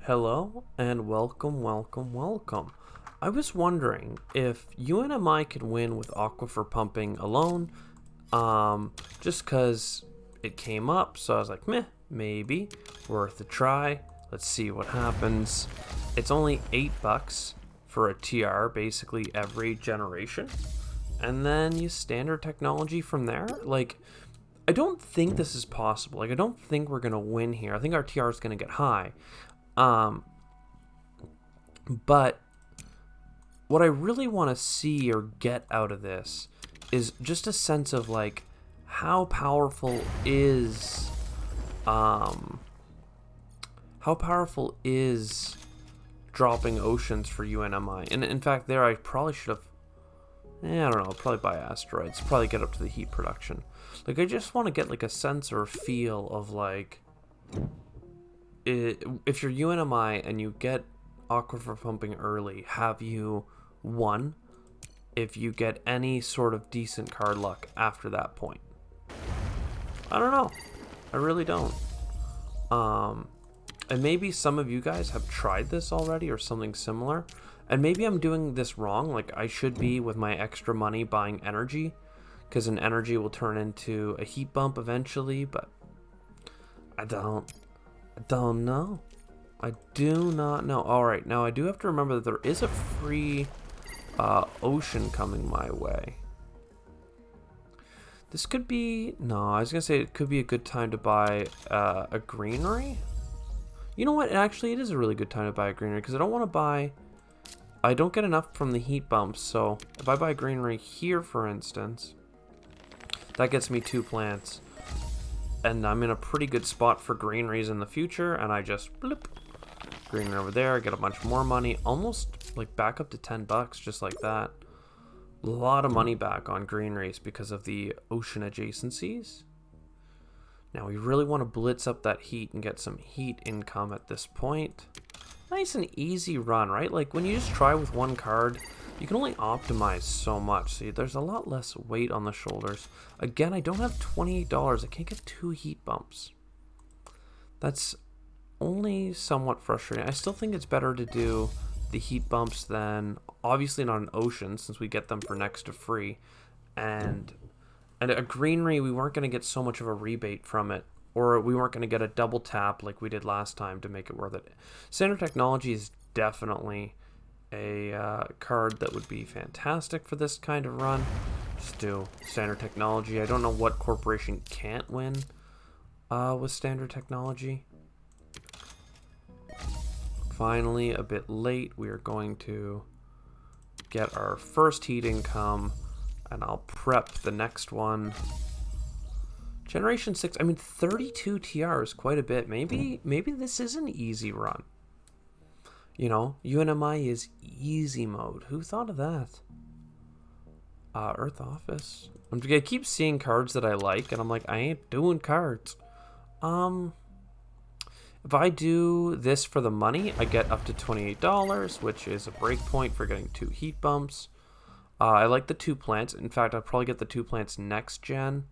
Hello and welcome. I was wondering if UNMI could win with aquifer pumping alone, just because it came up, so I was like, meh, maybe, worth a try. Let's see what happens. It's only $8 for a TR, basically every generation, and then you standard technology from there. Like, I don't think this is possible. Like, I don't think we're gonna win here. I think our TR is gonna get high. Um, but what I really want to see or get out of this is just a sense of like how powerful is um how powerful is dropping oceans for UNMI. And in fact there I probably should have I don't know, probably buy asteroids, probably get up to the heat production. Like I just want to get like a sense or a feel of like if you're UNMI and you get aquifer pumping early, have you won? If you get any sort of decent card luck after that point, I don't know. I really don't. And maybe some of you guys have tried this already or something similar, and maybe I'm doing this wrong. Like I should be with my extra money buying energy, because an energy will turn into a heat bump eventually. But I don't know. I do not know. Alright, now I do have to remember that there is a free ocean coming my way. This could be... No, I was going to say it could be a good time to buy a greenery. You know what? Actually, it is a really good time to buy a greenery, because I don't want to buy... I don't get enough from the heat bumps, so if I buy a greenery here, for instance, that gets me 2 plants. And I'm in a pretty good spot for greeneries in the future, and I just... bloop, greenery over there, get a bunch more money, almost like back up to $10 just like that. A lot of money back on greeneries because of the ocean adjacencies. Now we really want to blitz up that heat and get some heat income at this point. Nice and easy run, right? Like when you just try with one card, you can only optimize so much. See, there's a lot less weight on the shoulders. Again, I don't have $28. I can't get 2 heat bumps. That's only somewhat frustrating. I still think it's better to do the heat bumps than, obviously not an ocean since we get them for next to free, and a greenery we weren't going to get so much of a rebate from it, or we weren't going to get a double tap like we did last time to make it worth it. Standard technology is definitely a card that would be fantastic for this kind of run. Just do standard technology. I don't know what corporation can't win with standard technology. Finally, a bit late, we are going to get our first heat income, and I'll prep the next one. Generation 6, I mean 32 TR is quite a bit. Maybe this is an easy run. You know, UNMI is easy mode. Who thought of that? Earth Office. I'm gonna keep seeing cards that I like, and I'm like, I ain't doing cards. If I do this for the money, I get up to $28, which is a breakpoint for getting 2 heat bumps. I like the 2 plants. In fact, I'll probably get the 2 plants next gen.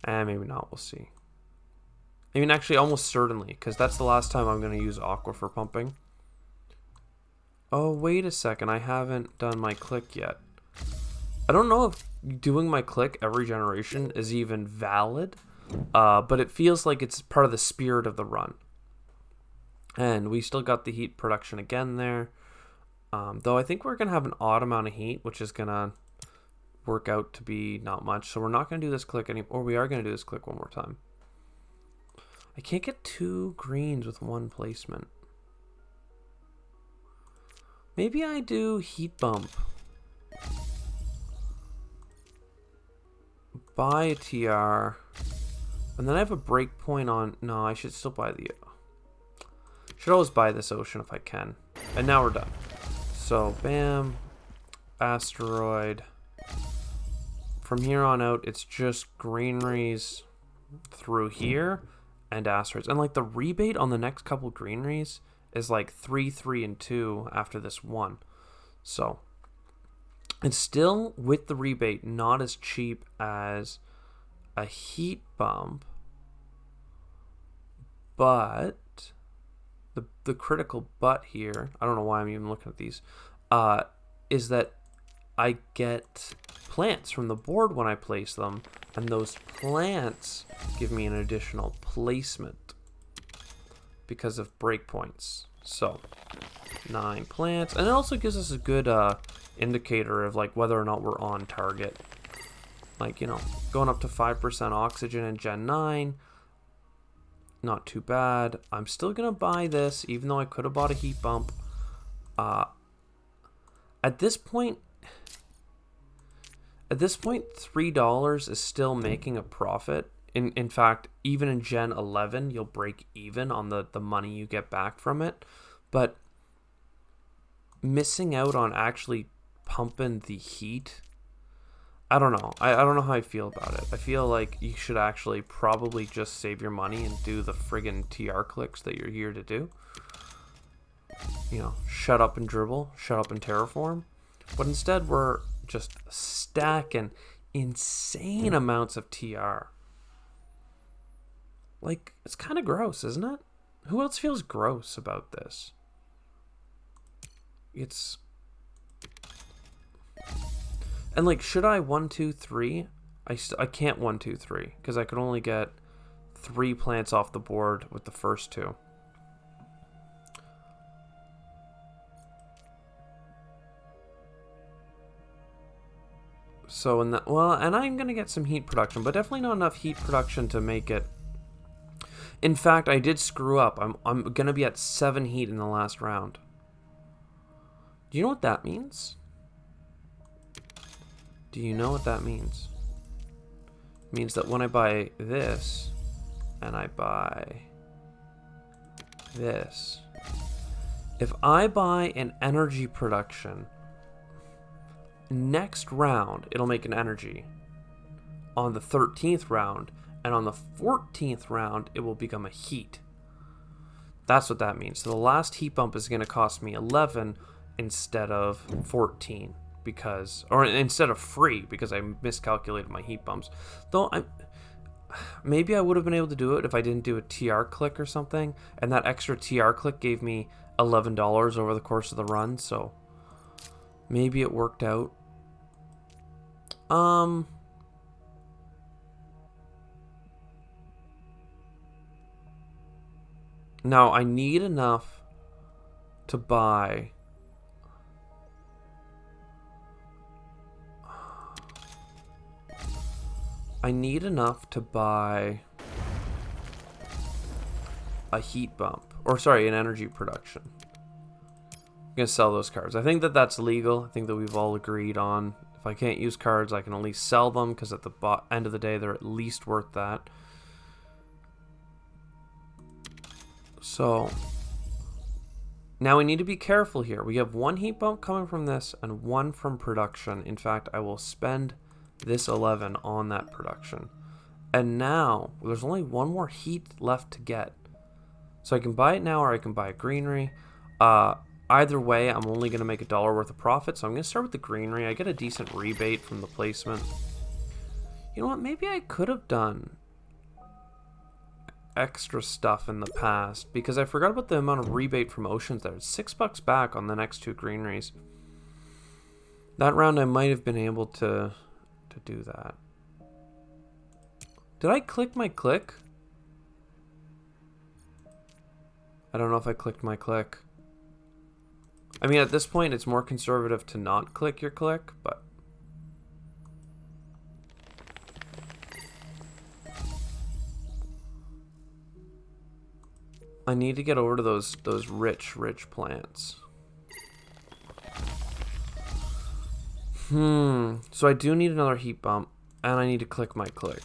And maybe not, we'll see. I mean, actually, almost certainly, because that's the last time I'm going to use aquifer pumping. Oh, wait a second, I haven't done my click yet. I don't know if doing my click every generation is even valid, but it feels like it's part of the spirit of the run. And we still got the heat production again there. Though I think we're going to have an odd amount of heat, which is going to work out to be not much. So we're not going to do this click anymore. Or we are going to do this click one more time. I can't get 2 greens with 1 placement. Maybe I do heat bump. Buy a TR. And then I have a breakpoint on... No, I should still buy the... Should always buy this ocean if I can. And now we're done. So, bam. Asteroid. From here on out, it's just greeneries through here and asteroids. And like the rebate on the next couple greeneries is like 3, 3, and 2 after this one. So, it's still, with the rebate, not as cheap as a heat bump. But the critical but here, I don't know why I'm even looking at these, is that I get plants from the board when I place them, and those plants give me an additional placement because of breakpoints. So 9 plants, and it also gives us a good indicator of like whether or not we're on target. Like, you know, going up to 5% oxygen in Gen 9, not too bad. I'm still gonna buy this, even though I could have bought a heat bump. At this point, $3 is still making a profit. In fact, even in Gen 11, you'll break even on the money you get back from it. But missing out on actually pumping the heat, I don't know. I don't know how I feel about it. I feel like you should actually probably just save your money and do the friggin' TR clicks that you're here to do. You know, shut up and dribble, shut up and terraform. But instead, we're just stacking insane amounts of TR. Like, it's kind of gross, isn't it? Who else feels gross about this? It's... And like, should I 1, 2, 3? I can't 1, 2, 3 because I could only get 3 plants off the board with the first 2. So in that, well, and I'm gonna get some heat production, but definitely not enough heat production to make it. In fact, I did screw up. I'm gonna be at 7 heat in the last round. Do you know what that means? Do you know what that means? It means that when I buy this, and I buy this, if I buy an energy production, next round, it'll make an energy. On the 13th round, and on the 14th round, it will become a heat. That's what that means. So the last heat bump is going to cost me 11 instead of 14. Because, or instead of free, because I miscalculated my heat bumps. Though maybe I would have been able to do it if I didn't do a TR click or something, and that extra TR click gave me $11 over the course of the run, so maybe it worked out. Now I need enough to buy a heat bump. Or sorry, an energy production. I'm going to sell those cards. I think that that's legal. I think that we've all agreed on. If I can't use cards, I can at least sell them, because at the end of the day, they're at least worth that. So, now we need to be careful here. We have 1 heat bump coming from this and 1 from production. In fact, I will spend this 11 on that production. And now, there's only 1 more heat left to get. So I can buy it now, or I can buy a greenery. Either way, I'm only going to make $1 worth of profit. So I'm going to start with the greenery. I get a decent rebate from the placement. You know what? Maybe I could have done extra stuff in the past, because I forgot about the amount of rebate from oceans there. It's $6 back on the next 2 greeneries. That round I might have been able to do that. Did I click my click? I don't know if I clicked my click. I mean, at this point, it's more conservative to not click your click, but... I need to get over to those rich plants. So I do need another heat bump, and I need to click my click.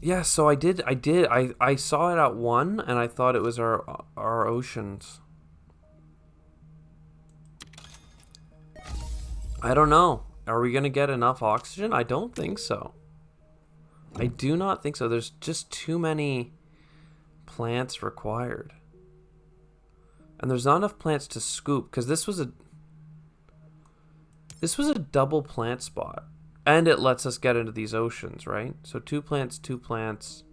Yeah, so I did. I saw it at 1, and I thought it was our oceans. I don't know. Are we gonna get enough oxygen? I don't think so. I do not think so. There's just too many plants required. And there's not enough plants to scoop, because this was a double plant spot. And it lets us get into these oceans, right? So 2 plants, 2 plants.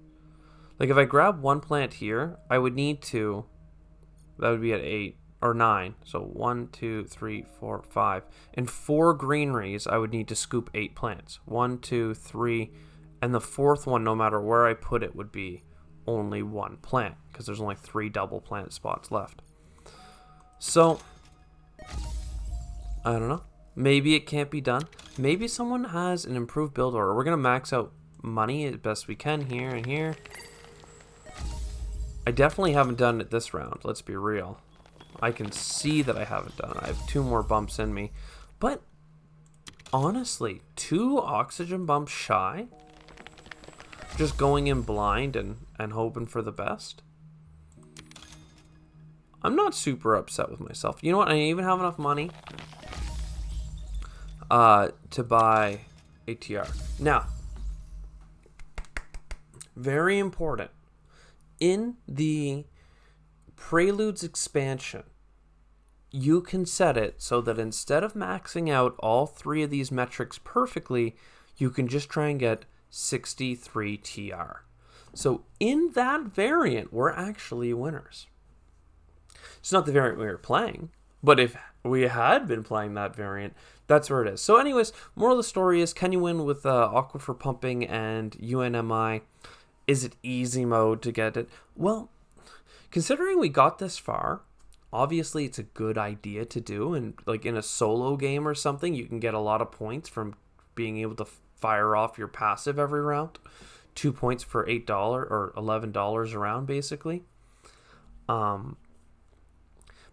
Like if I grab one plant here, I would need to, that would be at 8 or 9. So 1, 2, 3, 4, 5. In 4 greeneries, I would need to scoop 8 plants. 1, 2, 3, and the fourth one, no matter where I put it, would be only 1 plant because there's only 3 double plant spots left. So I don't know. Maybe it can't be done. Maybe someone has an improved build order. We're gonna max out money as best we can here and here. I definitely haven't done it this round. Let's be real. I can see that I haven't done it. I have 2 more bumps in me. But honestly, 2 oxygen bumps shy. Just going in blind and hoping for the best. I'm not super upset with myself. You know what? I even have enough money to buy a TR. Now, very important. In the Preludes expansion, you can set it so that instead of maxing out all 3 of these metrics perfectly, you can just try and get 63 TR. So in that variant, we're actually winners. It's not the variant we were playing, but if we had been playing that variant, that's where it is. So anyways, moral of the story is, can you win with Aquifer Pumping and UNMI? Is it easy mode to get it? Well, considering we got this far, obviously it's a good idea to do. And like in a solo game or something, you can get a lot of points from being able to fire off your passive every round. 2 points for $8 or $11 a round, basically. But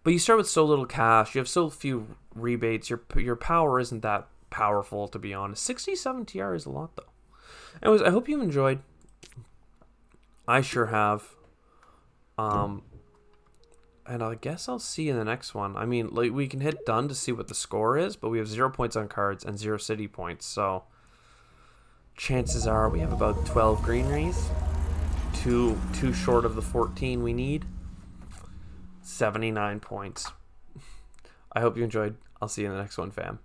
you start with so little cash. You have so few rebates. Your power isn't that powerful, to be honest. 67 TR is a lot, though. Anyways, I hope you enjoyed. I sure have. And I guess I'll see you in the next one. I mean, like, we can hit done to see what the score is, but we have 0 points on cards and 0 city points. So chances are we have about 12 greeneries. Two short of the 14 we need. 79 points. I hope you enjoyed. I'll see you in the next one, fam.